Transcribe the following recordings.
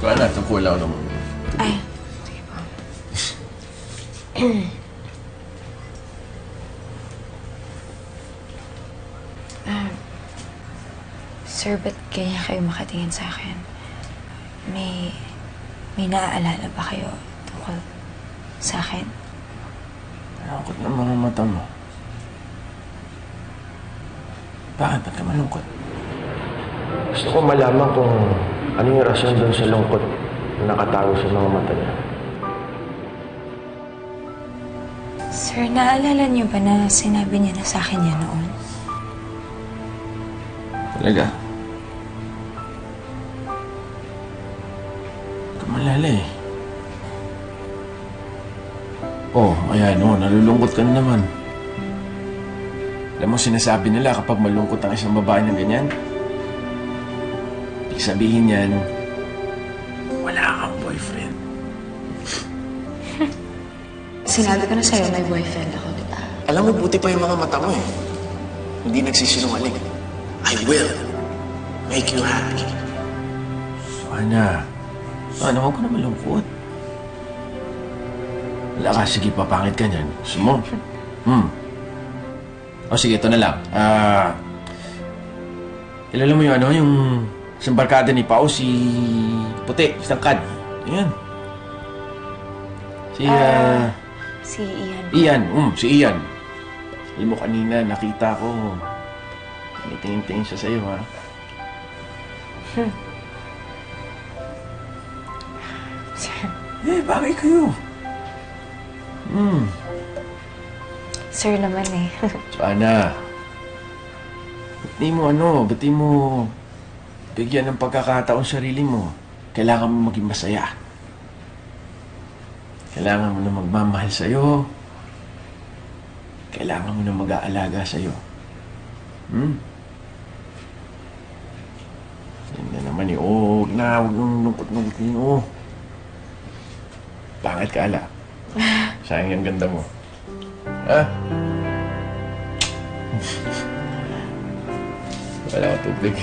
Joanna, tungkol lang naman. Ay, sige po. Sir, ba't ganyan kayo makatingin sa akin? May naaalala ba kayo tungkol sa akin? Malungkot ng mga mata mo. Bakit? Ba't ka malungkot? Gusto ko malaman kung ano yung rason doon sa lungkot na nakatago sa mga mata niya. Sir, naalala niyo ba na sinabi niya na sa akin yan noon? Talaga? Malala eh. Oh, ayan oh, nalulungkot ka na naman. Alam mo, sinasabi nila kapag malungkot ang isang babae na ganyan, ibig sabihin yan, wala kang boyfriend. Sinabi ko na sa'yo may boyfriend ako, di ba? Alam mo, buti pa yung mga mata mo eh. Hindi nagsisinungaling. I will make you happy. Joanna, ano, huwag ko na malungkot. Wala ka, sige, papangit ka niyan. Gusto mo? O sige, ito na lang. Kilala mo yung ano, yung isang barkada ni Pao, si Puti, si Tangkad. Ayan. Si Ian. Ian, si Ian. Alam mo, kanina nakita ko. Tingin-tingin siya sa'yo, ha? Sir. Bagay kayo. Sir naman eh. Joanna, ba't di mo bigyan ng pagkakataon sarili mo? Kailangan mo maging masaya. Kailangan mo na magmamahal sa'yo. Kailangan mo na mag-aalaga sa'yo. Yan na naman eh. Huwag nung lungkot-lungkot niyo. Pangit ka, ala. Sayang yung ganda mo. Ha? Wala ko tubig.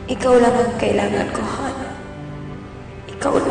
Ikaw lang ang kailangan ko, Han. Ikaw lang.